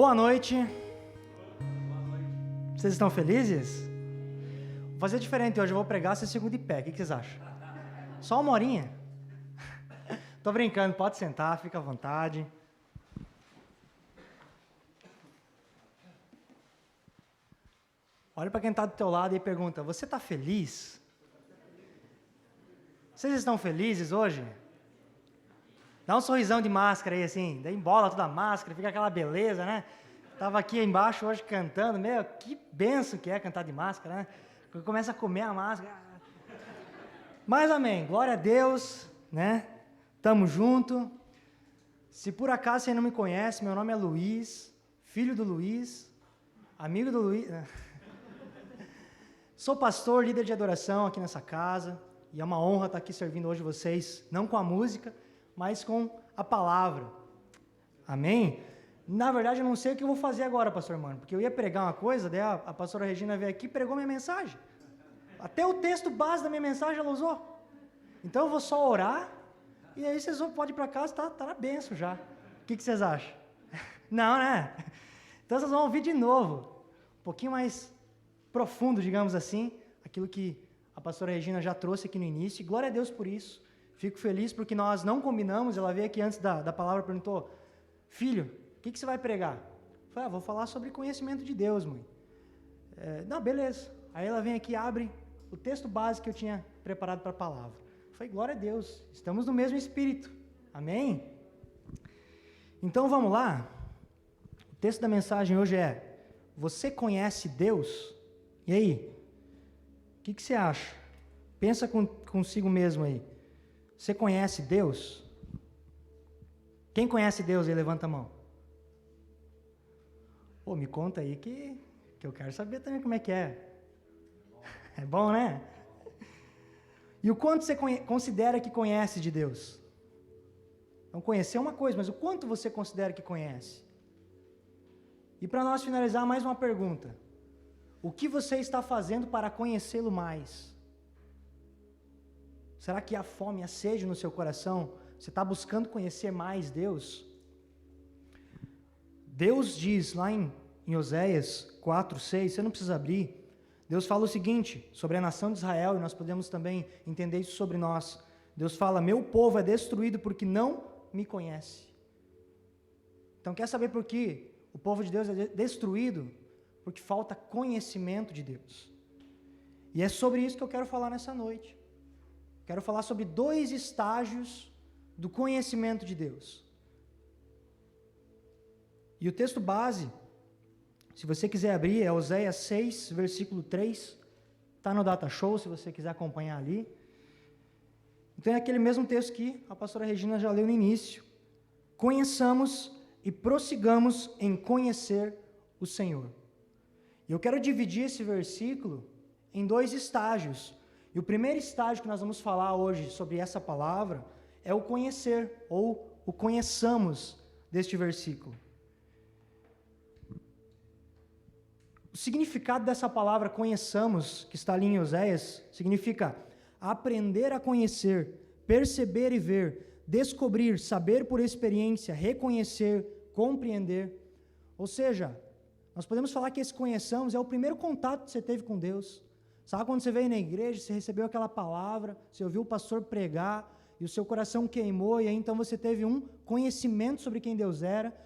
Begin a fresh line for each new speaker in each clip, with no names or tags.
Boa noite. Vocês estão felizes? Vou fazer diferente hoje, eu vou pregar, vocês ficam de pé. O que vocês acham? Só uma horinha? Tô brincando, pode sentar, fica à vontade. Olha para quem está do teu lado e pergunta, você está feliz? Vocês estão felizes hoje? Dá um sorrisão de máscara aí assim, daí embola toda a máscara, fica aquela beleza, né? Tava aqui embaixo hoje cantando, meu, que benção que é cantar de máscara, né? Começa a comer a máscara. Mas amém, glória a Deus, né? Tamo junto. Se por acaso você não me conhece, meu nome é Luiz, filho do Luiz, amigo do Luiz. Sou pastor, líder de adoração aqui nessa casa, e é uma honra estar aqui servindo hoje vocês, não com a música, mas com a palavra. Amém? Na verdade, eu não sei o que eu vou fazer agora, pastor Mano, porque eu ia pregar uma coisa, daí a pastora Regina veio aqui e pregou minha mensagem. Até o texto base da minha mensagem ela usou. Então eu vou só orar, e aí vocês podem ir para casa, tá na bênção já. O que vocês acham? Não, né? Então vocês vão ouvir de novo, um pouquinho mais profundo, digamos assim, aquilo que a pastora Regina já trouxe aqui no início, e glória a Deus por isso. Fico feliz porque nós não combinamos, ela veio aqui antes da palavra e perguntou, filho, o que você vai pregar? Eu falei, vou falar sobre conhecimento de Deus, mãe. Não, beleza. Aí ela vem aqui e abre o texto básico que eu tinha preparado para a palavra. Eu falei, glória a Deus, estamos no mesmo espírito. Amém? Então vamos lá. O texto da mensagem hoje é, você conhece Deus? E aí? O que você acha? Pensa consigo mesmo aí. Você conhece Deus? Quem conhece Deus aí, levanta a mão. Pô, me conta aí que eu quero saber também como é que é. É bom, né? E o quanto você considera que conhece de Deus? Então, conhecer é uma coisa, mas o quanto você considera que conhece? E para nós finalizar, mais uma pergunta. O que você está fazendo para conhecê-lo mais? Será que há fome, há sede no seu coração? Você está buscando conhecer mais Deus? Deus diz lá em Oséias 4:6, você não precisa abrir, Deus fala o seguinte sobre a nação de Israel, e nós podemos também entender isso sobre nós. Deus fala, meu povo é destruído porque não me conhece. Então quer saber por que o povo de Deus é destruído? Porque falta conhecimento de Deus. E é sobre isso que eu quero falar nessa noite. Quero falar sobre 2 estágios do conhecimento de Deus. E o texto base, se você quiser abrir, é Oséias 6, versículo 3. Está no Data Show, se você quiser acompanhar ali. Então é aquele mesmo texto que a pastora Regina já leu no início. Conheçamos e prossigamos em conhecer o Senhor. E eu quero dividir esse versículo em 2 estágios. E o primeiro estágio que nós vamos falar hoje sobre essa palavra é o conhecer, ou o conheçamos deste versículo. O significado dessa palavra conheçamos, que está ali em Oséias, significa aprender a conhecer, perceber e ver, descobrir, saber por experiência, reconhecer, compreender. Ou seja, nós podemos falar que esse conheçamos é o primeiro contato que você teve com Deus. Sabe quando você veio na igreja, você recebeu aquela palavra, você ouviu o pastor pregar, e o seu coração queimou, e aí então você teve um conhecimento sobre quem Deus era,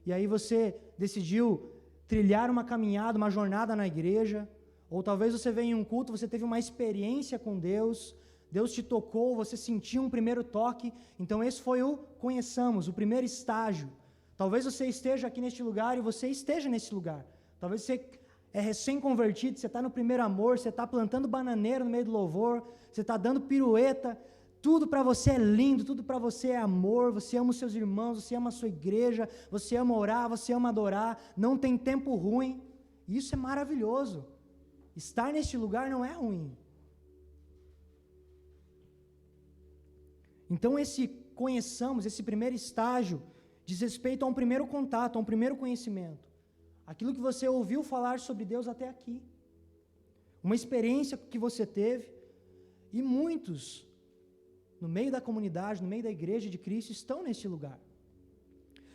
e aí você decidiu trilhar uma caminhada, uma jornada na igreja, ou talvez você veio em um culto, você teve uma experiência com Deus, Deus te tocou, você sentiu um primeiro toque, então esse foi o conheçamos, o primeiro estágio. Talvez você esteja aqui neste lugar e você esteja nesse lugar, talvez você é recém-convertido, você está no primeiro amor, você está plantando bananeira no meio do louvor, você está dando pirueta, tudo para você é lindo, tudo para você é amor, você ama os seus irmãos, você ama a sua igreja, você ama orar, você ama adorar, não tem tempo ruim, isso é maravilhoso. Estar neste lugar não é ruim. Então esse conheçamos, esse primeiro estágio, diz respeito a um primeiro contato, a um primeiro conhecimento. Aquilo que você ouviu falar sobre Deus até aqui. Uma experiência que você teve, e muitos no meio da comunidade, no meio da igreja de Cristo, estão neste lugar.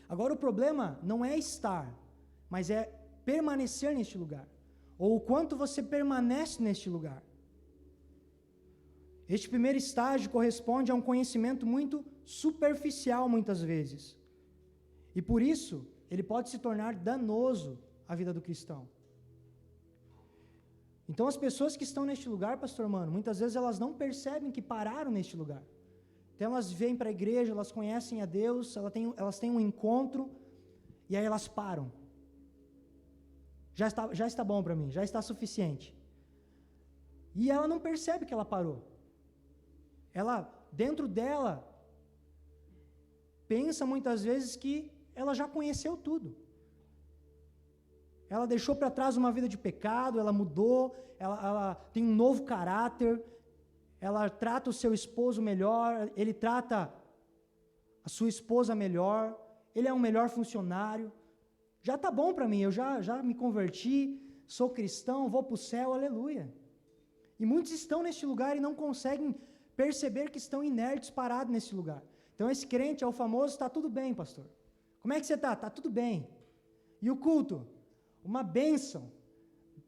Agora o problema não é estar, mas é permanecer neste lugar, ou o quanto você permanece neste lugar. Este primeiro estágio corresponde a um conhecimento muito superficial, muitas vezes. E por isso, ele pode se tornar danoso à vida do cristão. Então, as pessoas que estão neste lugar, pastor Mano, muitas vezes elas não percebem que pararam neste lugar. Então, elas vêm para a igreja, elas conhecem a Deus, elas têm um encontro, e aí elas param. Já está bom para mim, já está suficiente. E ela não percebe que ela parou. Ela, dentro dela, pensa muitas vezes que ela já conheceu tudo. Ela deixou para trás uma vida de pecado, ela mudou, ela tem um novo caráter, ela trata o seu esposo melhor, ele trata a sua esposa melhor, ele é um melhor funcionário. Já está bom para mim, eu já me converti, sou cristão, vou para o céu, aleluia. E muitos estão neste lugar e não conseguem perceber que estão inertes, parados nesse lugar. Então esse crente é o famoso, está tudo bem, pastor. Como é que você está? Está tudo bem. E o culto? Uma bênção.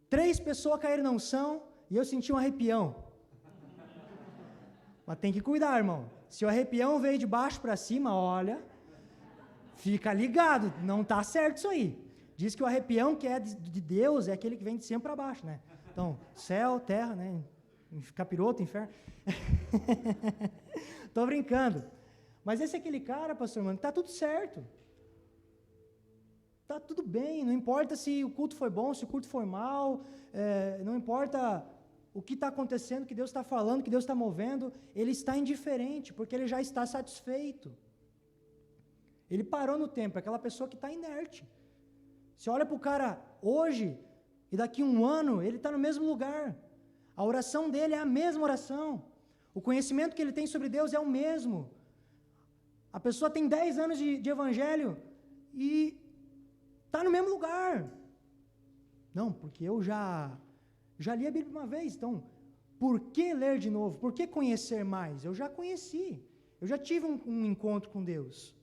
3 pessoas caíram na unção e eu senti um arrepião. Mas tem que cuidar, irmão. Se o arrepião veio de baixo para cima, olha, fica ligado, não está certo isso aí. Diz que o arrepião que é de Deus é aquele que vem de cima para baixo, né? Então, céu, terra, né? Capiroto, inferno. Tô brincando. Mas esse é aquele cara, pastor Mano, tá tudo certo. Tá tudo bem, não importa se o culto foi bom, se o culto foi mal, não importa o que está acontecendo, o que Deus está falando, o que Deus está movendo, ele está indiferente, porque ele já está satisfeito. Ele parou no tempo, é aquela pessoa que está inerte. Você olha para o cara hoje, e daqui a 1 ano, ele está no mesmo lugar. A oração dele é a mesma oração. O conhecimento que ele tem sobre Deus é o mesmo. A pessoa tem 10 anos de evangelho e está no mesmo lugar. Não, porque eu já li a Bíblia uma vez, então, por que ler de novo? Por que conhecer mais? Eu já conheci, eu já tive um encontro com Deus.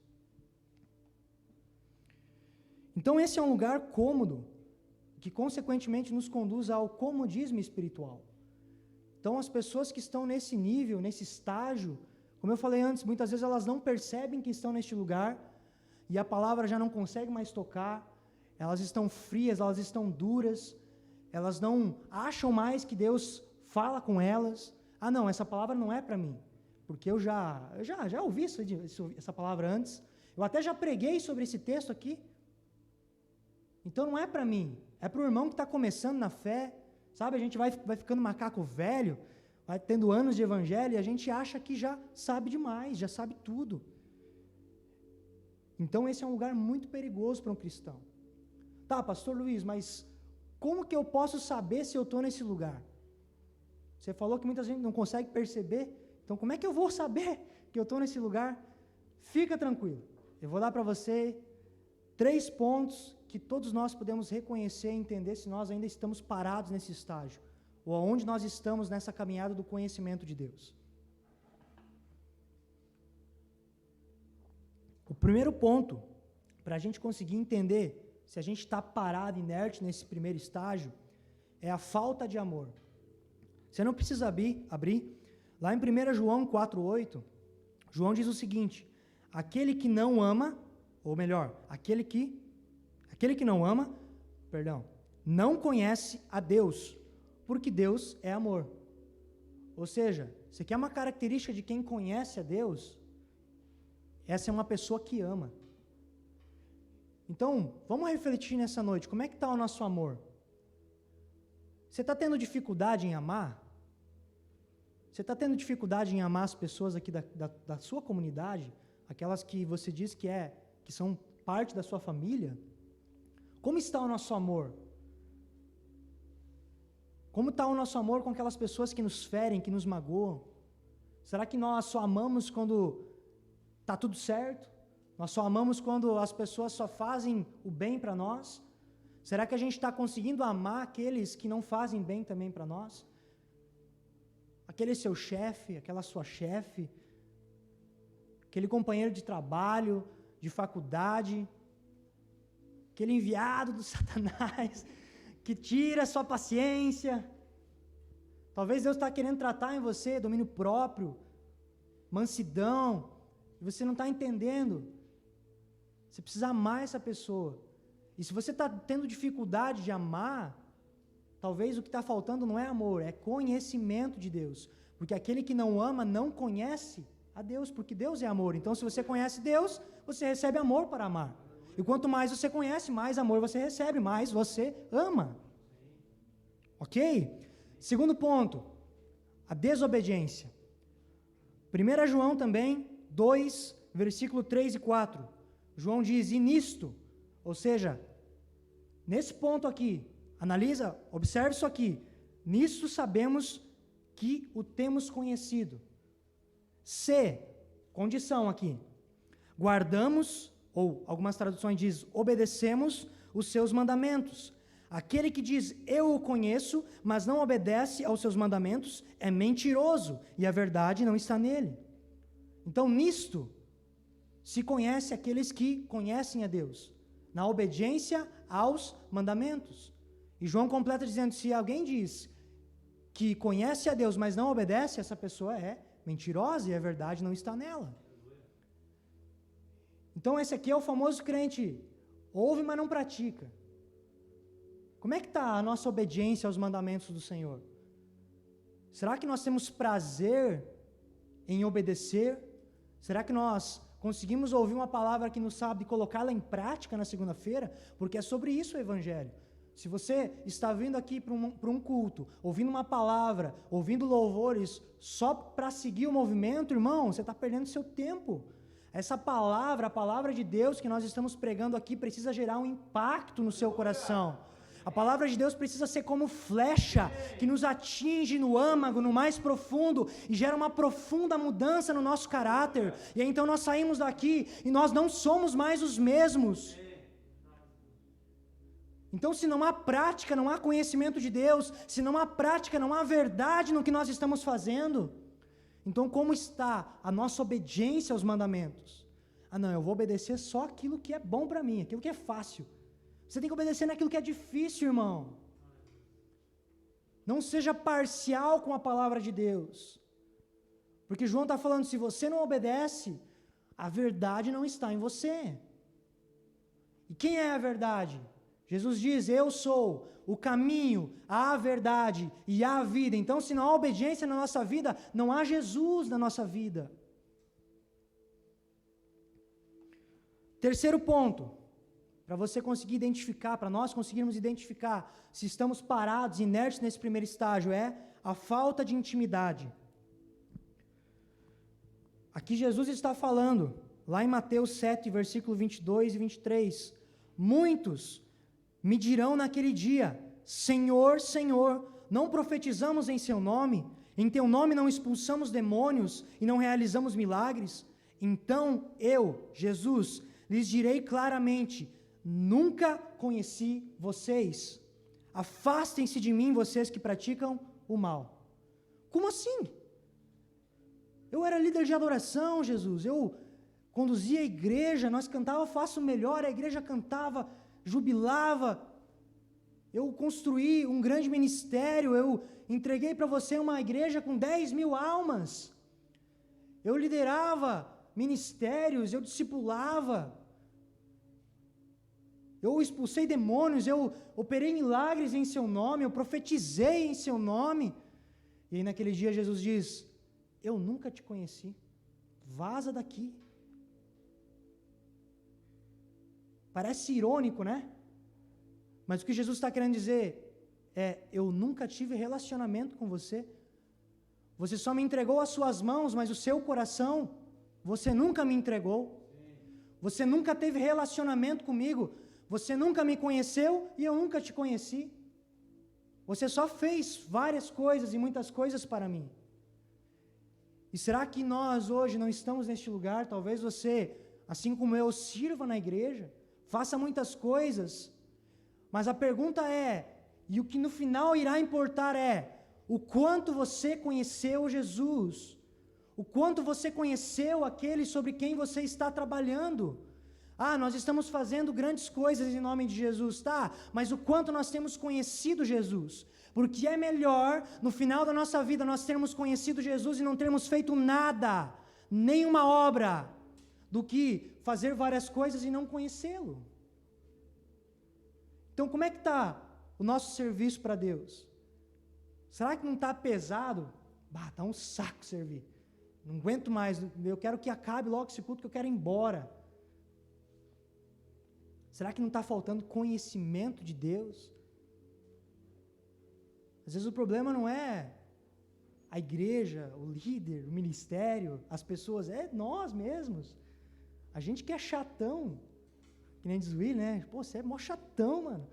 Então esse é um lugar cômodo, que consequentemente nos conduz ao comodismo espiritual. Então as pessoas que estão nesse nível, nesse estágio, como eu falei antes, muitas vezes elas não percebem que estão neste lugar, e a palavra já não consegue mais tocar, elas estão frias, elas estão duras, elas não acham mais que Deus fala com elas. Ah não, essa palavra não é para mim, porque eu já ouvi essa palavra antes, eu até já preguei sobre esse texto aqui, então não é para mim, é para o irmão que está começando na fé, sabe, a gente vai ficando macaco velho, vai tendo anos de evangelho e a gente acha que já sabe demais, já sabe tudo. Então esse é um lugar muito perigoso para um cristão. Tá, pastor Luiz, mas como que eu posso saber se eu estou nesse lugar? Você falou que muita gente não consegue perceber, então como é que eu vou saber que eu estou nesse lugar? Fica tranquilo, eu vou dar para você 3 pontos que todos nós podemos reconhecer e entender se nós ainda estamos parados nesse estágio, ou aonde nós estamos nessa caminhada do conhecimento de Deus. O primeiro ponto, para a gente conseguir entender se a gente está parado, inerte nesse primeiro estágio, é a falta de amor. Você não precisa abrir. Lá em 1 João 4,8, João diz o seguinte: aquele que não ama, ou melhor, aquele que não ama, não conhece a Deus, porque Deus é amor. Ou seja, você quer uma característica de quem conhece a Deus? Essa é uma pessoa que ama. Então, vamos refletir nessa noite, como é que está o nosso amor? Você está tendo dificuldade em amar? Você está tendo dificuldade em amar as pessoas aqui da sua comunidade? Aquelas que você diz que são parte da sua família? Como está o nosso amor? Como está o nosso amor com aquelas pessoas que nos ferem, que nos magoam? Será que nós só amamos quando está tudo certo? Nós só amamos quando as pessoas só fazem o bem para nós? Será que a gente está conseguindo amar aqueles que não fazem bem também para nós? Aquele seu chefe, aquela sua chefe, aquele companheiro de trabalho, de faculdade. aquele enviado do Satanás, que tira a sua paciência. Talvez Deus está querendo tratar em você domínio próprio, mansidão, e você não está entendendo. Você precisa amar essa pessoa. E se você está tendo dificuldade de amar, talvez o que está faltando não é amor, é conhecimento de Deus. Porque aquele que não ama não conhece a Deus, porque Deus é amor. Então, se você conhece Deus, você recebe amor para amar. E quanto mais você conhece, mais amor você recebe, mais você ama. Ok? Segundo ponto, a desobediência. 1 João também, 2, versículo 3 e 4. João diz, e nisto, ou seja, nesse ponto aqui, analisa, observe isso aqui, nisso sabemos que o temos conhecido. Se, condição aqui, guardamos, ou algumas traduções diz, obedecemos os seus mandamentos. Aquele que diz, eu o conheço, mas não obedece aos seus mandamentos, é mentiroso, e a verdade não está nele. Então, nisto, se conhece aqueles que conhecem a Deus, na obediência aos mandamentos. E João completa dizendo, se alguém diz que conhece a Deus, mas não obedece, essa pessoa é mentirosa, e a verdade não está nela. Então, esse aqui é o famoso crente, ouve, mas não pratica. Como é que está a nossa obediência aos mandamentos do Senhor? Será que nós temos prazer em obedecer? Será que nós conseguimos ouvir uma palavra que nos sabe colocá-la em prática na segunda-feira? Porque é sobre isso o Evangelho. Se você está vindo aqui para um culto, ouvindo uma palavra, ouvindo louvores, só para seguir o movimento, irmão, você está perdendo seu tempo. Essa palavra, a palavra de Deus que nós estamos pregando aqui, precisa gerar um impacto no seu coração. A palavra de Deus precisa ser como flecha, que nos atinge no âmago, no mais profundo, e gera uma profunda mudança no nosso caráter. E aí, então nós saímos daqui e nós não somos mais os mesmos. Então, se não há prática, não há conhecimento de Deus, se não há prática, não há verdade no que nós estamos fazendo. Então, como está a nossa obediência aos mandamentos? Ah, não, eu vou obedecer só aquilo que é bom para mim, aquilo que é fácil. Você tem que obedecer naquilo que é difícil, irmão. Não seja parcial com a palavra de Deus. Porque João está falando, se você não obedece, a verdade não está em você. E quem é a verdade? Jesus diz, eu sou o caminho, a verdade e a vida. Então, se não há obediência na nossa vida, não há Jesus na nossa vida. Terceiro ponto, para você conseguir identificar, para nós conseguirmos identificar se estamos parados, inertes nesse primeiro estágio, é a falta de intimidade. Aqui Jesus está falando, lá em Mateus 7, versículo 22 e 23, muitos me dirão naquele dia, Senhor, Senhor, não profetizamos em seu nome, em teu nome não expulsamos demônios e não realizamos milagres? Então eu, Jesus, lhes direi claramente, nunca conheci vocês, afastem-se de mim vocês que praticam o mal. Como assim? Eu era líder de adoração, Jesus, eu conduzia a igreja, nós cantávamos Faço Melhor, a igreja cantava, jubilava, eu construí um grande ministério, eu entreguei para você uma igreja com 10.000 almas, eu liderava ministérios, eu discipulava, eu expulsei demônios, eu operei milagres em seu nome, eu profetizei em seu nome, e aí naquele dia Jesus diz, eu nunca te conheci, vaza daqui. Parece irônico, né? Mas o que Jesus está querendo dizer é, eu nunca tive relacionamento com você. Você só me entregou as suas mãos, mas o seu coração, você nunca me entregou. Você nunca teve relacionamento comigo. Você nunca me conheceu e eu nunca te conheci. Você só fez várias coisas e muitas coisas para mim. E será que nós hoje não estamos neste lugar? Talvez você, assim como eu, sirva na igreja, faça muitas coisas, mas a pergunta é, e o que no final irá importar é, o quanto você conheceu Jesus, o quanto você conheceu aquele sobre quem você está trabalhando, nós estamos fazendo grandes coisas em nome de Jesus, tá? Mas o quanto nós temos conhecido Jesus? Porque é melhor, no final da nossa vida, nós termos conhecido Jesus e não termos feito nada, nenhuma obra, do que fazer várias coisas e não conhecê-lo. Então, como é que está o nosso serviço para Deus? Será que não está pesado? Está um saco servir. Não aguento mais, eu quero que acabe logo esse culto, que eu quero ir embora. Será que não está faltando conhecimento de Deus? Às vezes o problema não é a igreja, o líder, o ministério, as pessoas, é nós mesmos. A gente que é chatão, que nem diz o Will, né? Pô, você é mó chatão, mano.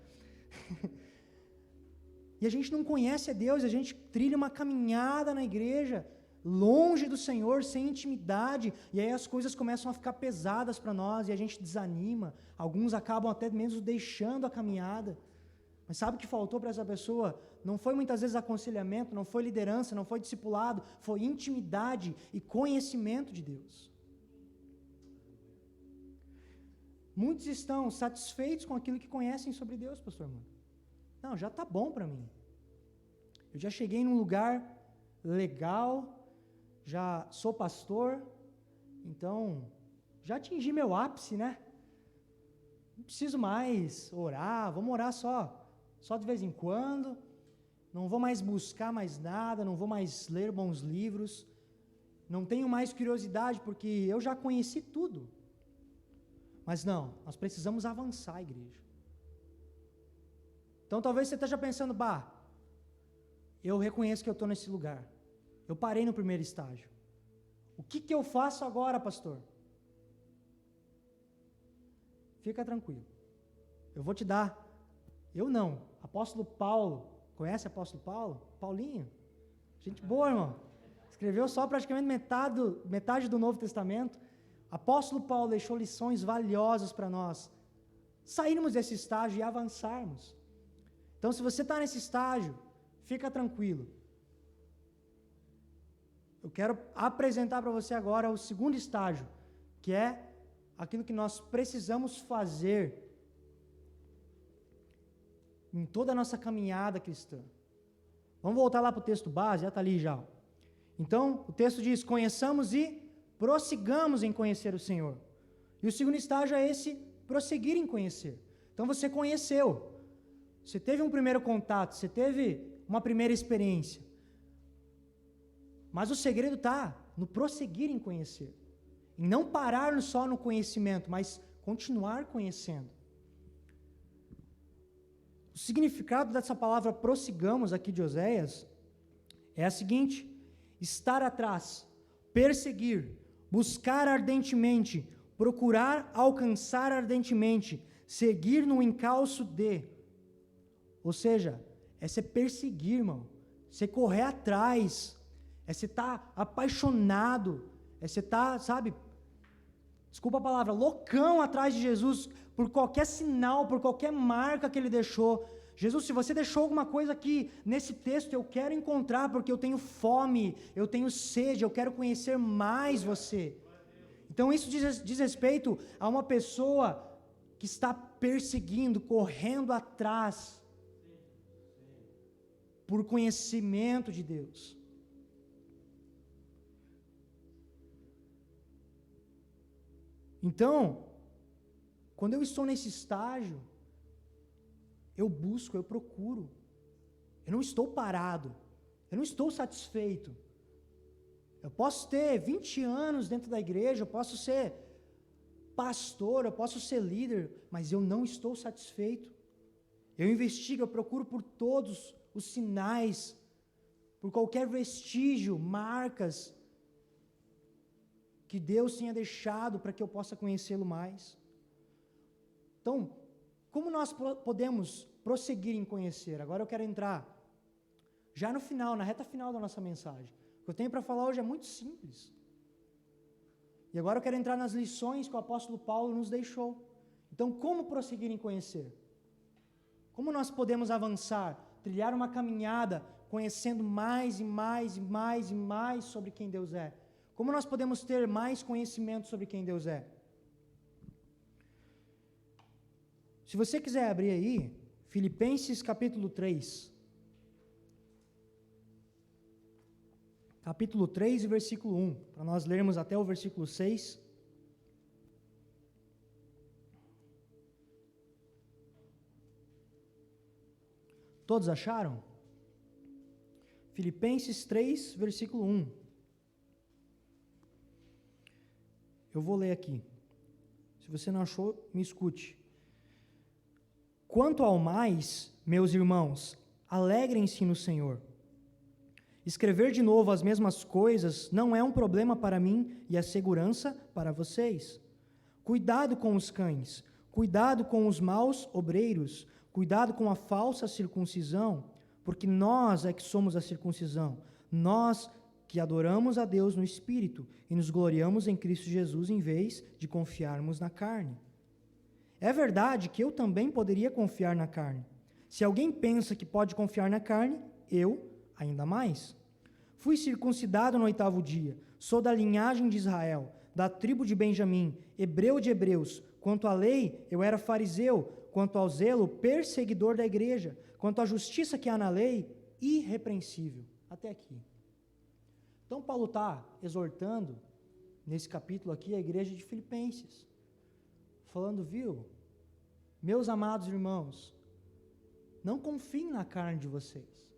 E a gente não conhece a Deus, a gente trilha uma caminhada na igreja, longe do Senhor, sem intimidade, e aí as coisas começam a ficar pesadas para nós, e a gente desanima, alguns acabam até mesmo deixando a caminhada, mas sabe o que faltou para essa pessoa? Não foi muitas vezes aconselhamento, não foi liderança, não foi discipulado, foi intimidade e conhecimento de Deus. Muitos estão satisfeitos com aquilo que conhecem sobre Deus, pastor Armando. Não, já está bom para mim. Eu já cheguei num lugar legal, já sou pastor, então já atingi meu ápice, né? Não preciso mais orar, vamos orar só de vez em quando, não vou mais buscar mais nada, não vou mais ler bons livros, não tenho mais curiosidade porque eu já conheci tudo. Mas não, nós precisamos avançar, igreja. Então talvez você esteja pensando, eu reconheço que eu estou nesse lugar. Eu parei no primeiro estágio. O que eu faço agora, pastor? Fica tranquilo. Eu vou te dar. Eu não. Apóstolo Paulo. Conhece o apóstolo Paulo? Paulinho. Gente boa, irmão. Escreveu só praticamente metade do Novo Testamento. Apóstolo Paulo deixou lições valiosas para nós sairmos desse estágio e avançarmos. Então, se você está nesse estágio, fica tranquilo. Eu quero apresentar para você agora o segundo estágio, que é aquilo que nós precisamos fazer em toda a nossa caminhada cristã. Vamos voltar lá para o texto base, já está ali já. Então, o texto diz, conheçamos e prossigamos em conhecer o Senhor. E o segundo estágio é esse, prosseguir em conhecer. Então você conheceu, você teve um primeiro contato, você teve uma primeira experiência. Mas o segredo está no prosseguir em conhecer. Em não parar só no conhecimento, mas continuar conhecendo. O significado dessa palavra prossigamos aqui de Oséias é a seguinte: estar atrás, perseguir, buscar ardentemente, procurar alcançar ardentemente, seguir no encalço de. Ou seja, é você perseguir, irmão, você correr atrás, é você estar apaixonado, é você estar, sabe, desculpa a palavra, loucão atrás de Jesus, por qualquer sinal, por qualquer marca que Ele deixou. Jesus, se você deixou alguma coisa aqui nesse texto, eu quero encontrar, porque eu tenho fome, eu tenho sede, eu quero conhecer mais você. Então isso diz respeito a uma pessoa que está perseguindo, correndo atrás, por conhecimento de Deus. Então, quando eu estou nesse estágio, eu busco, eu procuro. Eu não estou parado. Eu não estou satisfeito. Eu posso ter 20 anos dentro da igreja, eu posso ser pastor, eu posso ser líder, mas eu não estou satisfeito. Eu investigo, eu procuro por todos os sinais, por qualquer vestígio, marcas que Deus tenha deixado para que eu possa conhecê-lo mais. Então, como nós podemos prosseguir em conhecer? Agora eu quero entrar já no final, na reta final da nossa mensagem. O que eu tenho para falar hoje é muito simples. E agora eu quero entrar nas lições que o apóstolo Paulo nos deixou. Então, como prosseguir em conhecer? Como nós podemos avançar, trilhar uma caminhada, conhecendo mais e mais e mais e mais sobre quem Deus é? Como nós podemos ter mais conhecimento sobre quem Deus é? Se você quiser abrir aí, Filipenses capítulo 3. Capítulo 3 e versículo 1, para nós lermos até o versículo 6. Todos acharam? Filipenses 3, versículo 1. Eu vou ler aqui. Se você não achou, me escute. Quanto ao mais, meus irmãos, alegrem-se no Senhor. Escrever de novo as mesmas coisas não é um problema para mim e é segurança para vocês. Cuidado com os cães, cuidado com os maus obreiros, cuidado com a falsa circuncisão, porque nós é que somos a circuncisão, nós que adoramos a Deus no Espírito e nos gloriamos em Cristo Jesus em vez de confiarmos na carne. É verdade que eu também poderia confiar na carne. Se alguém pensa que pode confiar na carne, eu ainda mais. Fui circuncidado no 8º dia, sou da linhagem de Israel, da tribo de Benjamim, hebreu de hebreus. Quanto à lei, eu era fariseu, quanto ao zelo, perseguidor da igreja, quanto à justiça que há na lei, irrepreensível. Até aqui. Então Paulo está exortando, nesse capítulo aqui, a igreja de Filipenses, falando, viu, meus amados irmãos, não confiem na carne de vocês.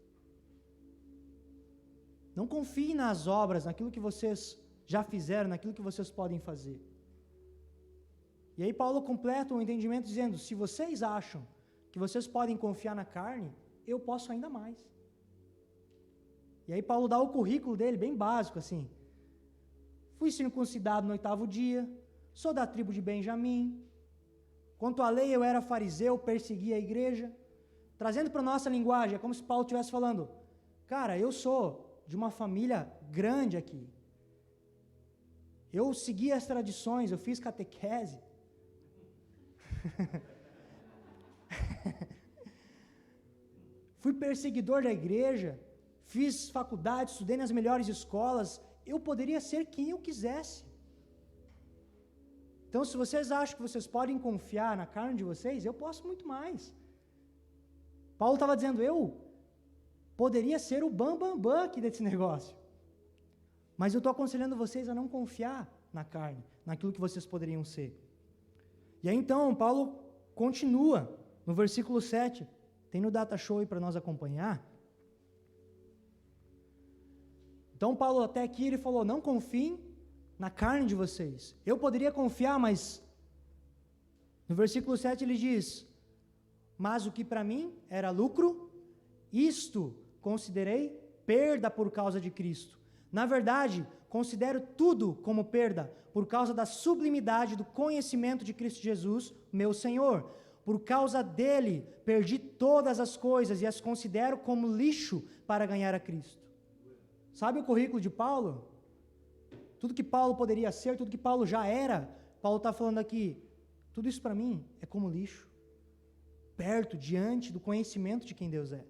Não confiem nas obras, naquilo que vocês já fizeram, naquilo que vocês podem fazer. E aí Paulo completa o entendimento dizendo, se vocês acham que vocês podem confiar na carne, eu posso ainda mais. E aí Paulo dá o currículo dele, bem básico assim. Fui circuncidado no 8º dia, sou da tribo de Benjamim. Quanto à lei, eu era fariseu, perseguia a igreja. Trazendo para a nossa linguagem, é como se Paulo estivesse falando, cara, eu sou de uma família grande aqui. Eu segui as tradições, eu fiz catequese. Fui perseguidor da igreja, fiz faculdade, estudei nas melhores escolas. Eu poderia ser quem eu quisesse. Então, se vocês acham que vocês podem confiar na carne de vocês, eu posso muito mais. Paulo estava dizendo, eu poderia ser o bam aqui desse negócio. Mas eu estou aconselhando vocês a não confiar na carne, naquilo que vocês poderiam ser. E aí então, Paulo continua no versículo 7. Tem no data show aí para nós acompanhar. Então, Paulo até aqui ele falou, não confiem na carne de vocês. Eu poderia confiar, mas no versículo 7 ele diz, mas o que para mim era lucro, isto considerei perda por causa de Cristo. Na verdade, considero tudo como perda por causa da sublimidade do conhecimento de Cristo Jesus, meu Senhor. Por causa dele, perdi todas as coisas e as considero como lixo para ganhar a Cristo. Sabe o currículo de Paulo? Tudo que Paulo poderia ser, tudo que Paulo já era, Paulo está falando aqui, tudo isso para mim é como lixo, perto, diante do conhecimento de quem Deus é.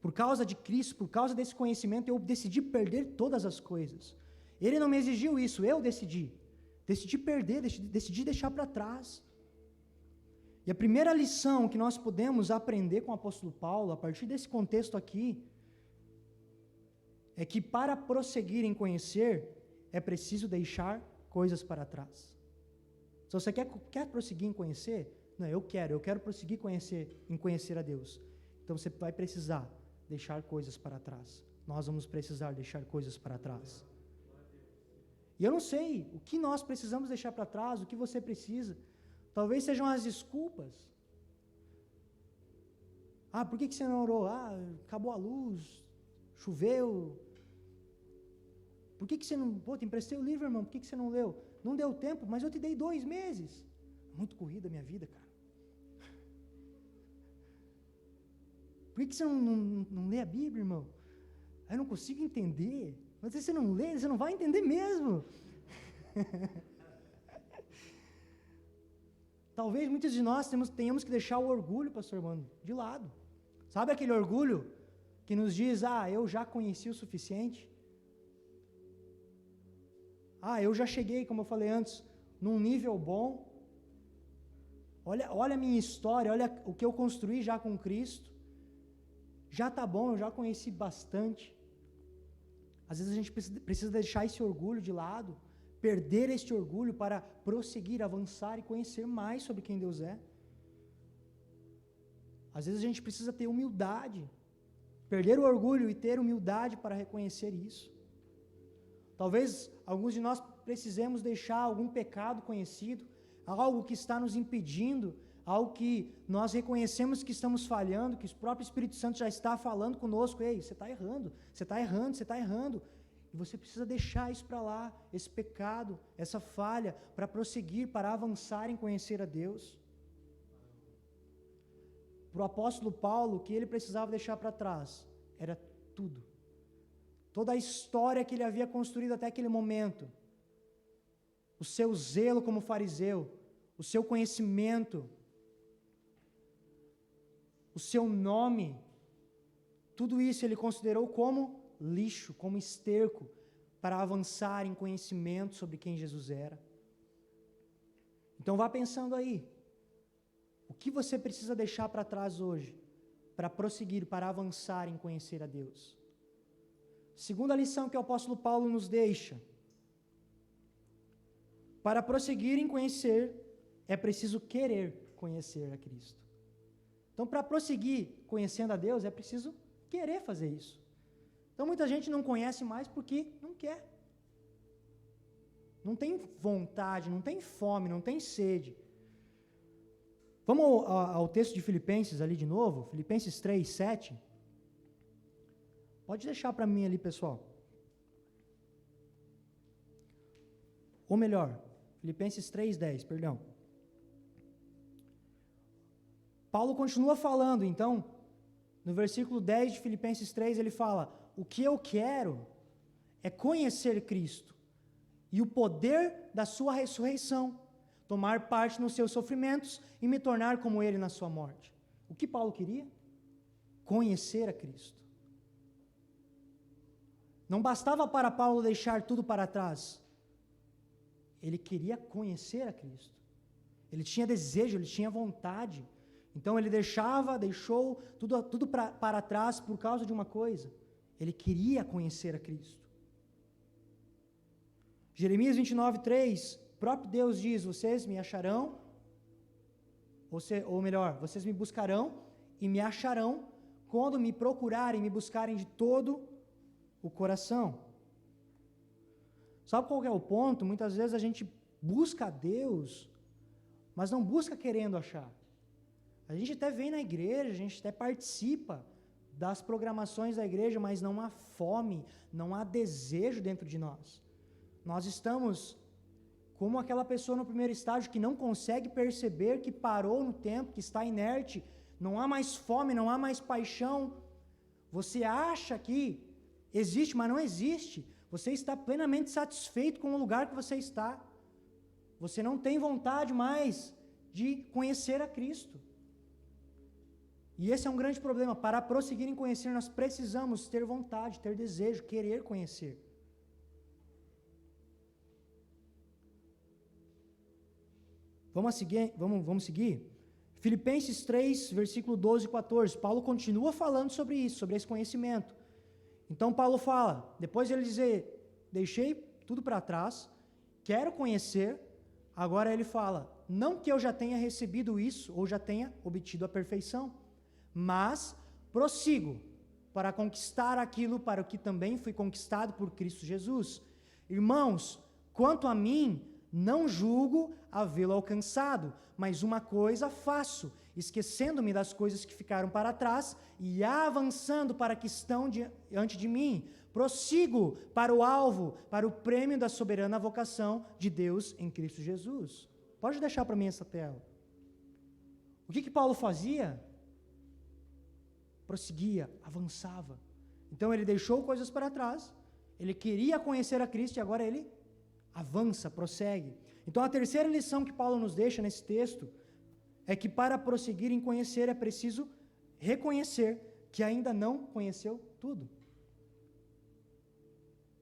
Por causa de Cristo, por causa desse conhecimento, eu decidi perder todas as coisas. Ele não me exigiu isso, eu decidi. Decidi perder, decidi deixar para trás. E a primeira lição que nós podemos aprender com o apóstolo Paulo, a partir desse contexto aqui, é que para prosseguir em conhecer, é preciso deixar coisas para trás. Se você quer prosseguir em conhecer, não, eu quero prosseguir em conhecer a Deus. Então você vai precisar deixar coisas para trás. Nós vamos precisar deixar coisas para trás. E eu não sei o que nós precisamos deixar para trás, o que você precisa. Talvez sejam as desculpas. Por que você não orou? Acabou a luz, choveu. Por que você não... te emprestei o livro, irmão, por que você não leu? Não deu tempo, mas eu te dei 2 meses. Muito corrida a minha vida, cara. Por que você não lê a Bíblia, irmão? Eu não consigo entender. Mas se você não lê, você não vai entender mesmo. Talvez muitos de nós tenhamos que deixar o orgulho, pastor Mano, de lado. Sabe aquele orgulho que nos diz, eu já conheci o suficiente? Eu já cheguei, como eu falei antes, num nível bom, olha a minha história, olha o que eu construí já com Cristo. Já está bom, eu já conheci bastante. Às vezes a gente precisa deixar esse orgulho de lado, perder este orgulho para prosseguir, avançar e conhecer mais sobre quem Deus é. Às vezes a gente precisa ter humildade, perder o orgulho e ter humildade para reconhecer isso. Talvez alguns de nós precisemos deixar algum pecado conhecido, algo que está nos impedindo, algo que nós reconhecemos que estamos falhando, que o próprio Espírito Santo já está falando conosco. Ei, você está errando, você está errando, você está errando. E você precisa deixar isso para lá, esse pecado, essa falha, para prosseguir, para avançar em conhecer a Deus. Para o apóstolo Paulo, o que ele precisava deixar para trás era tudo. Toda a história que ele havia construído até aquele momento. O seu zelo como fariseu, o seu conhecimento, o seu nome, tudo isso ele considerou como lixo, como esterco, para avançar em conhecimento sobre quem Jesus era. Então vá pensando aí, o que você precisa deixar para trás hoje, para prosseguir, para avançar em conhecer a Deus? Segunda lição que o apóstolo Paulo nos deixa, para prosseguir em conhecer, é preciso querer conhecer a Cristo. Então, para prosseguir conhecendo a Deus, é preciso querer fazer isso. Então, muita gente não conhece mais porque não quer. Não tem vontade, não tem fome, não tem sede. Vamos ao texto de Filipenses ali de novo, Filipenses 3, 7. Pode deixar para mim ali, pessoal. Ou melhor, Filipenses 3, 10, perdão. Paulo continua falando, então, no versículo 10 de Filipenses 3, ele fala: o que eu quero é conhecer Cristo e o poder da sua ressurreição, tomar parte nos seus sofrimentos e me tornar como ele na sua morte. O que Paulo queria? Conhecer a Cristo. Não bastava para Paulo deixar tudo para trás. Ele queria conhecer a Cristo. Ele tinha desejo, ele tinha vontade. Então ele deixou tudo para trás por causa de uma coisa. Ele queria conhecer a Cristo. Jeremias 29, 3, o próprio Deus diz: vocês me acharão, ou melhor, vocês me buscarão e me acharão quando me procurarem, me buscarem de todo o coração. Sabe qual é o ponto? Muitas vezes a gente busca a Deus, mas não busca querendo achar. A gente até vem na igreja, a gente até participa das programações da igreja, mas não há fome, não há desejo dentro de nós. Nós estamos como aquela pessoa no primeiro estágio que não consegue perceber que parou no tempo, que está inerte, não há mais fome, não há mais paixão. Você acha que existe, mas não existe. Você está plenamente satisfeito com o lugar que você está. Você não tem vontade mais de conhecer a Cristo. E esse é um grande problema. Para prosseguir em conhecer, nós precisamos ter vontade, ter desejo, querer conhecer. Vamos seguir? Filipenses 3, versículo 12 e 14. Paulo continua falando sobre isso, sobre esse conhecimento. Então Paulo fala, depois de ele dizer: deixei tudo para trás, quero conhecer. Agora ele fala: não que eu já tenha recebido isso, ou já tenha obtido a perfeição, mas prossigo para conquistar aquilo para o que também fui conquistado por Cristo Jesus. Irmãos, quanto a mim, não julgo havê-lo alcançado, mas uma coisa faço, esquecendo-me das coisas que ficaram para trás e avançando para que estão diante de mim, prossigo para o alvo, para o prêmio da soberana vocação de Deus em Cristo Jesus. Pode deixar para mim essa tela. O que Paulo fazia? Prosseguia, avançava. Então ele deixou coisas para trás, ele queria conhecer a Cristo e agora ele avança, prossegue. Então a terceira lição que Paulo nos deixa nesse texto é que para prosseguir em conhecer é preciso reconhecer que ainda não conheceu tudo.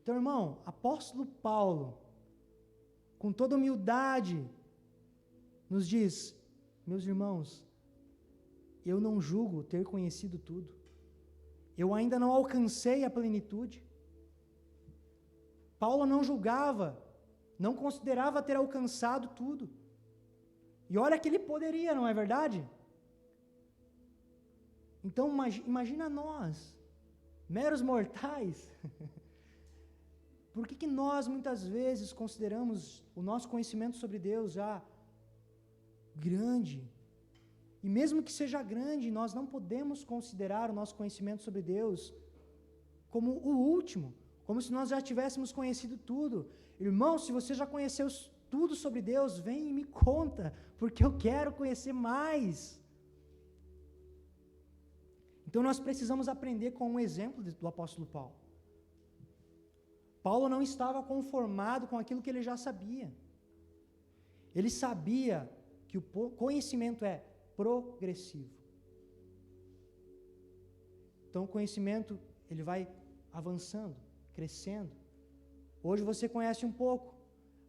Então, irmão, apóstolo Paulo, com toda humildade, nos diz: Meus irmãos, eu não julgo ter conhecido tudo. Eu ainda não alcancei a plenitude. Paulo não julgava, não considerava ter alcançado tudo. E olha que ele poderia, não é verdade? Então imagina nós, meros mortais. Por que nós muitas vezes consideramos o nosso conhecimento sobre Deus já grande? E mesmo que seja grande, nós não podemos considerar o nosso conhecimento sobre Deus como o último, como se nós já tivéssemos conhecido tudo. Irmão, se você já conheceu tudo sobre Deus, vem e me conta, porque eu quero conhecer mais. Então nós precisamos aprender com um exemplo do apóstolo Paulo. Paulo não estava conformado com aquilo que ele já sabia. Ele sabia que o conhecimento é progressivo. Então o conhecimento, ele vai avançando, crescendo. Hoje você conhece um pouco,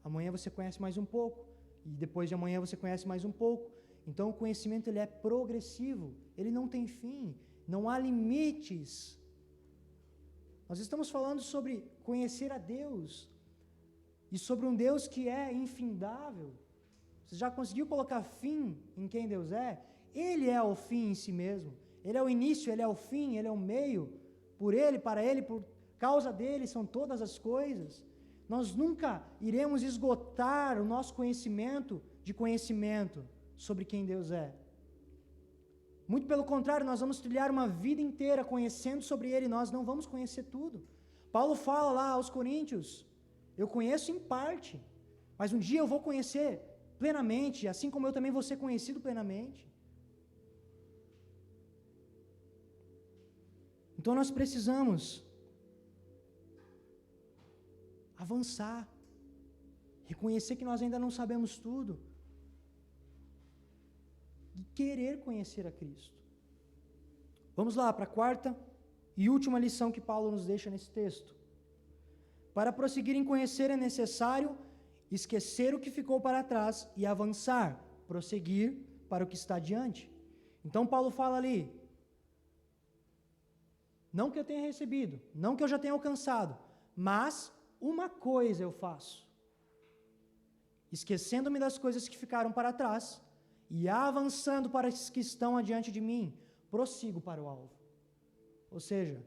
amanhã você conhece mais um pouco, e depois de amanhã você conhece mais um pouco. Então o conhecimento, ele é progressivo, ele não tem fim, não há limites. Nós estamos falando sobre conhecer a Deus, e sobre um Deus que é infindável. Você já conseguiu colocar fim em quem Deus é? Ele é o fim em si mesmo. Ele é o início, Ele é o fim, Ele é o meio. Por Ele, para Ele, por causa dEle são todas as coisas. Nós nunca iremos esgotar o nosso conhecimento de conhecimento sobre quem Deus é. Muito pelo contrário, nós vamos trilhar uma vida inteira conhecendo sobre Ele, nós não vamos conhecer tudo. Paulo fala lá aos Coríntios, eu conheço em parte, mas um dia eu vou conhecer plenamente, assim como eu também vou ser conhecido plenamente. Então nós precisamos avançar, reconhecer que nós ainda não sabemos tudo e querer conhecer a Cristo. Vamos lá para a quarta e última lição que Paulo nos deixa nesse texto. Para prosseguir em conhecer é necessário esquecer o que ficou para trás e avançar, prosseguir para o que está diante. Então Paulo fala ali, não que eu tenha recebido, não que eu já tenha alcançado, mas uma coisa eu faço, esquecendo-me das coisas que ficaram para trás e avançando para as que estão adiante de mim, prossigo para o alvo. Ou seja,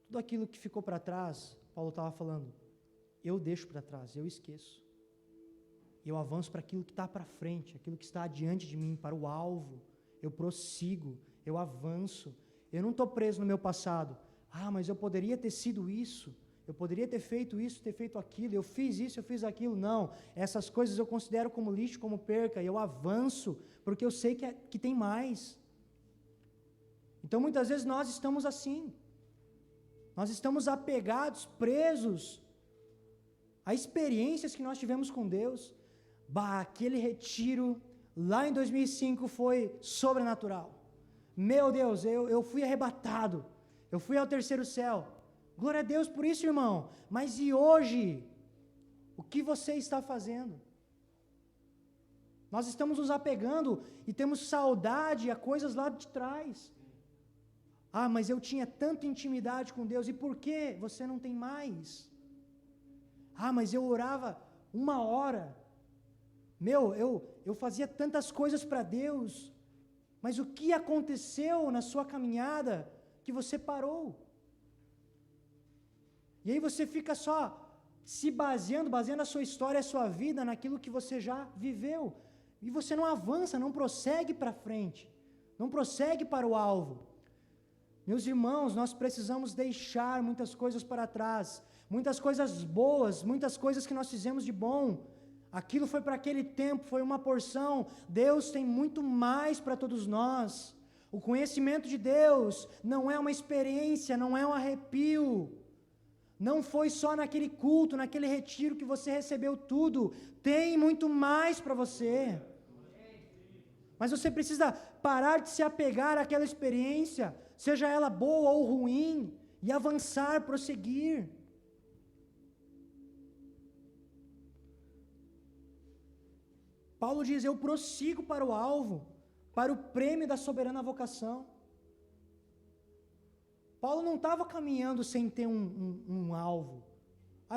tudo aquilo que ficou para trás, Paulo estava falando, eu deixo para trás, eu esqueço. Eu avanço para aquilo que está para frente, aquilo que está adiante de mim, para o alvo. Eu prossigo, eu avanço. Eu não estou preso no meu passado. Ah, mas eu poderia ter sido isso, eu poderia ter feito isso, ter feito aquilo, eu fiz isso, eu fiz aquilo. Não, essas coisas eu considero como lixo, como perca, e eu avanço, porque eu sei que tem mais. Então muitas vezes nós estamos assim. Nós estamos apegados, presos a experiências que nós tivemos com Deus. Aquele retiro lá em 2005 foi sobrenatural. Meu Deus, eu fui arrebatado. Eu fui ao terceiro céu. Glória a Deus por isso, irmão. Mas e hoje? O que você está fazendo? Nós estamos nos apegando e temos saudade a coisas lá de trás. Ah, mas eu tinha tanta intimidade com Deus. E por que você não tem mais? Ah, mas eu orava 1 hora. Eu fazia tantas coisas para Deus, mas o que aconteceu na sua caminhada que você parou? E aí você fica só se baseando a sua história, a sua vida naquilo que você já viveu, e você não avança, não prossegue para frente, não prossegue para o alvo. Meus irmãos, nós precisamos deixar muitas coisas para trás, muitas coisas boas, muitas coisas que nós fizemos de bom. Aquilo foi para aquele tempo, foi uma porção. Deus tem muito mais para todos nós. O conhecimento de Deus não é uma experiência, não é um arrepio. Não foi só naquele culto, naquele retiro que você recebeu tudo. Tem muito mais para você. Mas você precisa parar de se apegar àquela experiência, seja ela boa ou ruim, e avançar, prosseguir. Paulo diz, eu prossigo para o alvo, para o prêmio da soberana vocação. Paulo não estava caminhando sem ter um alvo.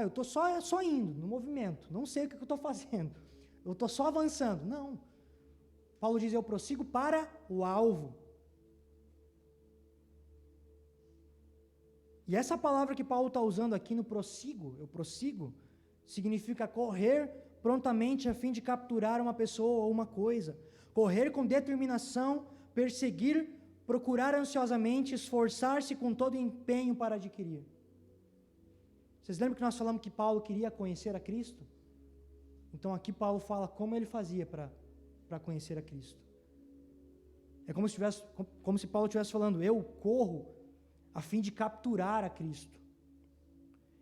Eu estou só indo no movimento, não sei o que eu estou fazendo, eu estou só avançando. Não. Paulo diz, eu prossigo para o alvo. E essa palavra que Paulo está usando aqui no eu prossigo, significa correr prontamente a fim de capturar uma pessoa ou uma coisa. Correr com determinação, perseguir, procurar ansiosamente, esforçar-se com todo empenho para adquirir. Vocês lembram que nós falamos que Paulo queria conhecer a Cristo? Então aqui Paulo fala como ele fazia para conhecer a Cristo. É como se Paulo estivesse falando, eu corro a fim de capturar a Cristo.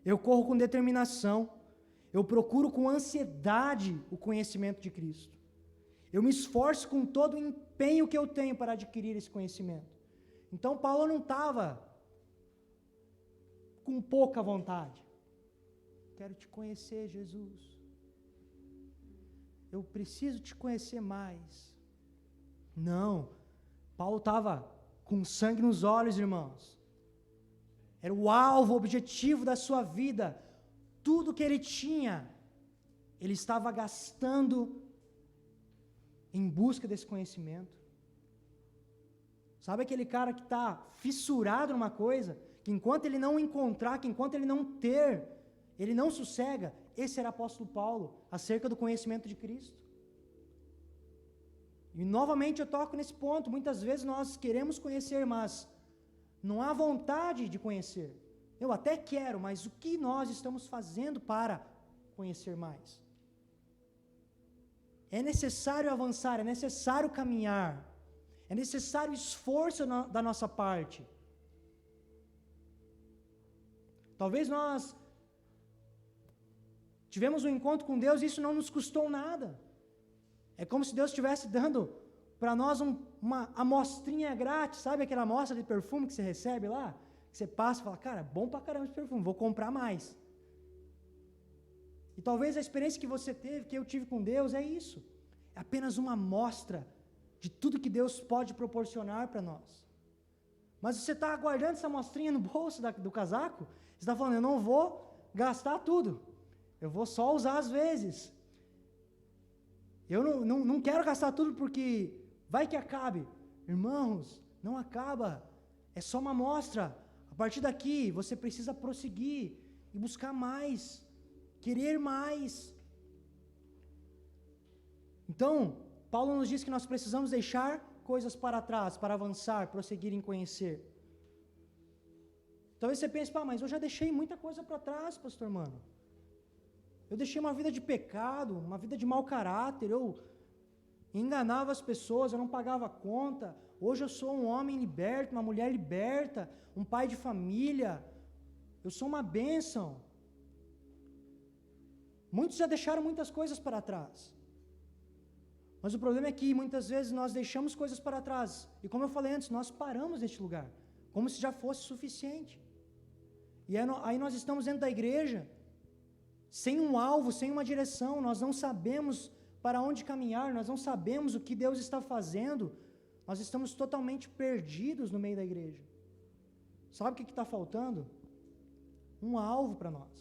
Eu corro com determinação, eu procuro com ansiedade o conhecimento de Cristo. Eu me esforço com todo o empenho que eu tenho para adquirir esse conhecimento. Então Paulo não estava com pouca vontade. Quero te conhecer, Jesus. Eu preciso te conhecer mais. Não. Paulo estava com sangue nos olhos, irmãos. Era o alvo, o objetivo da sua vida. Tudo que ele tinha, ele estava gastando em busca desse conhecimento. Sabe aquele cara que está fissurado numa coisa, que enquanto ele não encontrar, que enquanto ele não ter, ele não sossega? Esse era o apóstolo Paulo, acerca do conhecimento de Cristo. E novamente eu toco nesse ponto, muitas vezes nós queremos conhecer, mas não há vontade de conhecer. Eu até quero, mas o que nós estamos fazendo para conhecer mais? É necessário avançar, é necessário caminhar, é necessário esforço da nossa parte. Talvez nós tivemos um encontro com Deus e isso não nos custou nada. É como se Deus estivesse dando para nós uma amostrinha grátis, sabe aquela amostra de perfume que você recebe lá? Que você passa e fala, cara, bom pra caramba esse perfume, vou comprar mais. E talvez a experiência que você teve, que eu tive com Deus, é isso. É apenas uma amostra de tudo que Deus pode proporcionar para nós. Mas você está guardando essa amostrinha no bolso do casaco, você está falando, eu não vou gastar tudo, eu vou só usar às vezes. Eu não quero gastar tudo porque vai que acabe. Irmãos, não acaba, é só uma amostra. A partir daqui, você precisa prosseguir e buscar mais, querer mais. Então, Paulo nos diz que nós precisamos deixar coisas para trás, para avançar, prosseguir em conhecer. Talvez você pense, mas eu já deixei muita coisa para trás, pastor mano. Eu deixei uma vida de pecado, uma vida de mau caráter, eu enganava as pessoas, eu não pagava conta. Hoje eu sou um homem liberto, uma mulher liberta, um pai de família. Eu sou uma bênção. Muitos já deixaram muitas coisas para trás. Mas o problema é que muitas vezes nós deixamos coisas para trás. E como eu falei antes, nós paramos neste lugar, como se já fosse suficiente. E aí nós estamos dentro da igreja, sem um alvo, sem uma direção, nós não sabemos para onde caminhar, nós não sabemos o que Deus está fazendo, nós estamos totalmente perdidos no meio da igreja. Sabe o que está faltando? Um alvo para nós.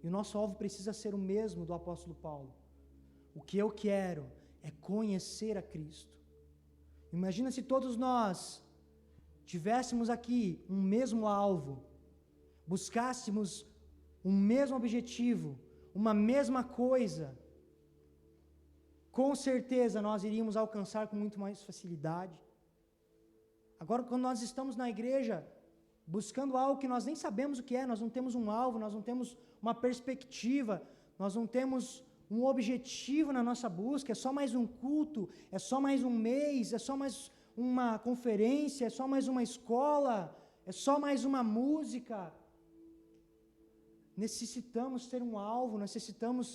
E o nosso alvo precisa ser o mesmo do apóstolo Paulo. O que eu quero é conhecer a Cristo. Imagina se todos nós tivéssemos aqui um mesmo alvo, buscássemos um mesmo objetivo, uma mesma coisa, com certeza nós iríamos alcançar com muito mais facilidade. Agora, quando nós estamos na igreja, buscando algo que nós nem sabemos o que é, nós não temos um alvo, nós não temos uma perspectiva, nós não temos um objetivo na nossa busca, é só mais um culto, é só mais um mês, é só mais uma conferência, é só mais uma escola, é só mais uma música. Necessitamos ter um alvo, necessitamos,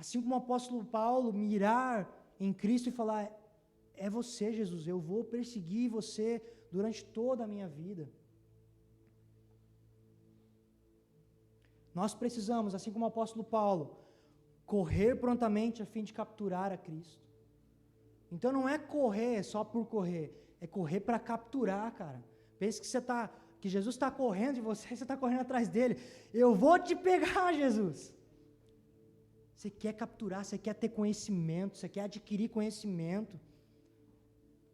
assim como o apóstolo Paulo, mirar em Cristo e falar, é você, Jesus, eu vou perseguir você durante toda a minha vida. Nós precisamos, assim como o apóstolo Paulo, correr prontamente a fim de capturar a Cristo. Então não é correr só por correr, é correr para capturar, cara. Pense que Jesus está correndo de você, você está correndo atrás dele. Eu vou te pegar, Jesus. Você quer capturar, você quer ter conhecimento, você quer adquirir conhecimento.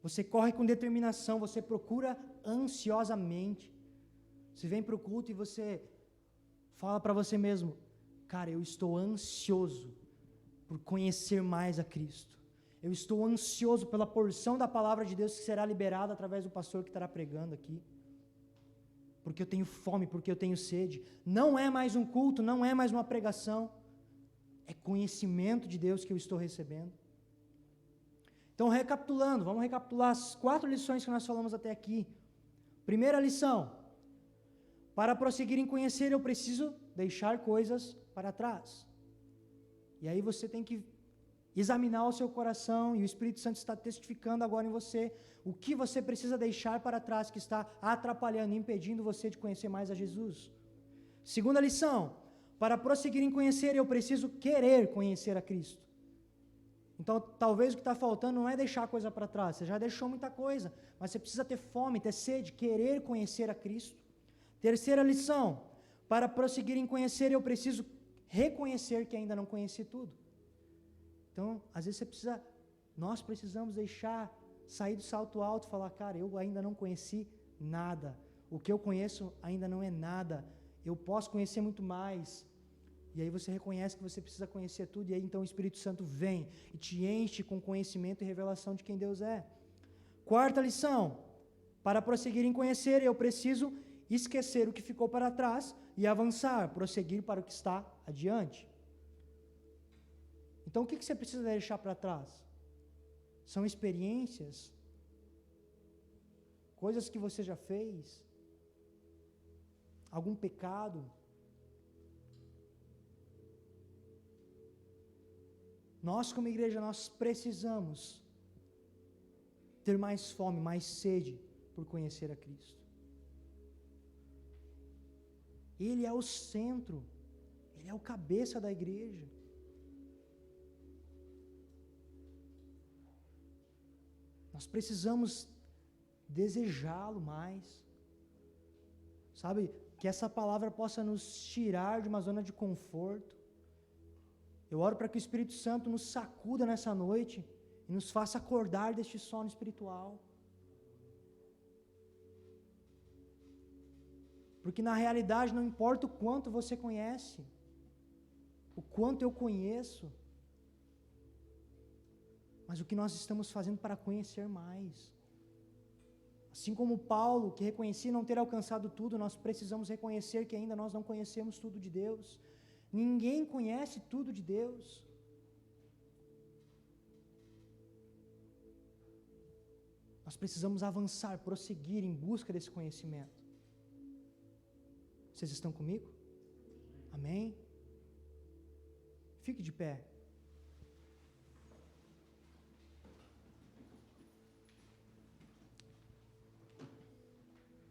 Você corre com determinação, você procura ansiosamente. Você vem para o culto e você fala para você mesmo, cara, eu estou ansioso por conhecer mais a Cristo. Eu estou ansioso pela porção da palavra de Deus que será liberada através do pastor que estará pregando aqui. Porque eu tenho fome, porque eu tenho sede. Não é mais um culto, não é mais uma pregação. É conhecimento de Deus que eu estou recebendo. Então, recapitulando, vamos recapitular as 4 lições que nós falamos até aqui. Primeira lição: para prosseguir em conhecer, eu preciso deixar coisas para trás. E aí você tem que examinar o seu coração, e o Espírito Santo está testificando agora em você o que você precisa deixar para trás, que está atrapalhando, impedindo você de conhecer mais a Jesus. Segunda lição: para prosseguir em conhecer, eu preciso querer conhecer a Cristo. Então, talvez o que está faltando não é deixar a coisa para trás, você já deixou muita coisa, mas você precisa ter fome, ter sede, querer conhecer a Cristo. Terceira lição: para prosseguir em conhecer, eu preciso reconhecer que ainda não conheci tudo. Então, às vezes nós precisamos sair do salto alto e falar, cara, eu ainda não conheci nada. O que eu conheço ainda não é nada. Eu posso conhecer muito mais. E aí você reconhece que você precisa conhecer tudo, e aí então o Espírito Santo vem e te enche com conhecimento e revelação de quem Deus é. Quarta lição: para prosseguir em conhecer, eu preciso esquecer o que ficou para trás e avançar, prosseguir para o que está adiante. Então, o que você precisa deixar para trás? São experiências, coisas que você já fez, algum pecado. Nós, como igreja, nós precisamos ter mais fome, mais sede por conhecer a Cristo. Ele é o centro, Ele é o cabeça da igreja. Nós precisamos desejá-lo mais. Sabe, que essa palavra possa nos tirar de uma zona de conforto. Eu oro para que o Espírito Santo nos sacuda nessa noite e nos faça acordar deste sono espiritual. Porque na realidade não importa o quanto você conhece, o quanto eu conheço, mas o que nós estamos fazendo para conhecer mais. Assim como Paulo, que reconhecia não ter alcançado tudo, nós precisamos reconhecer que ainda nós não conhecemos tudo de Deus. Ninguém conhece tudo de Deus. Nós precisamos avançar, prosseguir em busca desse conhecimento. Vocês estão comigo? Amém? Fique de pé.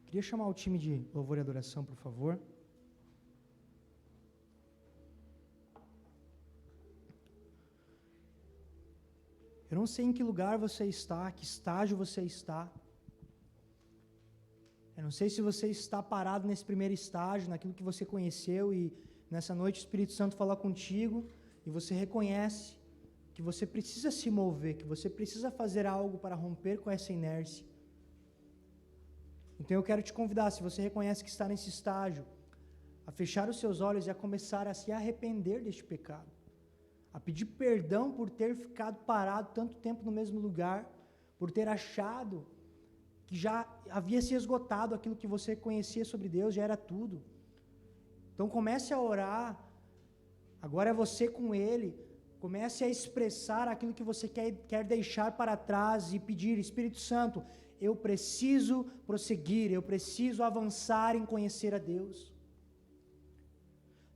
Queria chamar o time de louvor e adoração, por favor. Eu não sei em que lugar você está, que estágio você está. Eu não sei se você está parado nesse primeiro estágio, naquilo que você conheceu, e nessa noite o Espírito Santo fala contigo e você reconhece que você precisa se mover, que você precisa fazer algo para romper com essa inércia. Então eu quero te convidar, se você reconhece que está nesse estágio, a fechar os seus olhos e a começar a se arrepender deste pecado, a pedir perdão por ter ficado parado tanto tempo no mesmo lugar, por ter achado que já havia se esgotado aquilo que você conhecia sobre Deus, já era tudo. Então comece a orar, agora é você com Ele, comece a expressar aquilo que você quer deixar para trás e pedir, Espírito Santo, eu preciso prosseguir, eu preciso avançar em conhecer a Deus.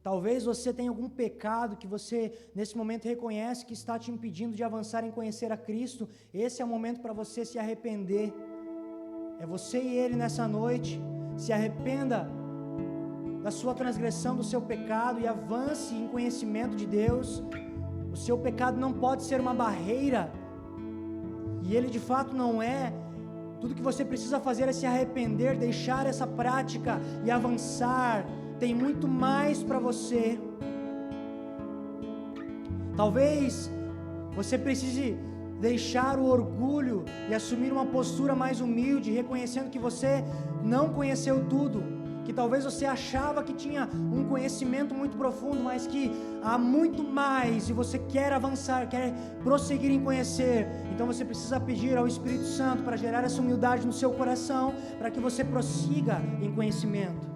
Talvez você tenha algum pecado que você, nesse momento, reconhece que está te impedindo de avançar em conhecer a Cristo. Esse é o momento para você se arrepender. É você e Ele nessa noite. Se arrependa da sua transgressão, do seu pecado e avance em conhecimento de Deus. o seu pecado não pode ser uma barreira, e ele de fato não é. Tudo que você precisa fazer é se arrepender, deixar essa prática e avançar. Tem muito mais para você. Talvez você precise deixar o orgulho e assumir uma postura mais humilde, reconhecendo que você não conheceu tudo, que talvez você achava que tinha um conhecimento muito profundo, mas que há muito mais e você quer avançar, quer prosseguir em conhecer. Então você precisa pedir ao Espírito Santo para gerar essa humildade no seu coração, para que você prossiga em conhecimento.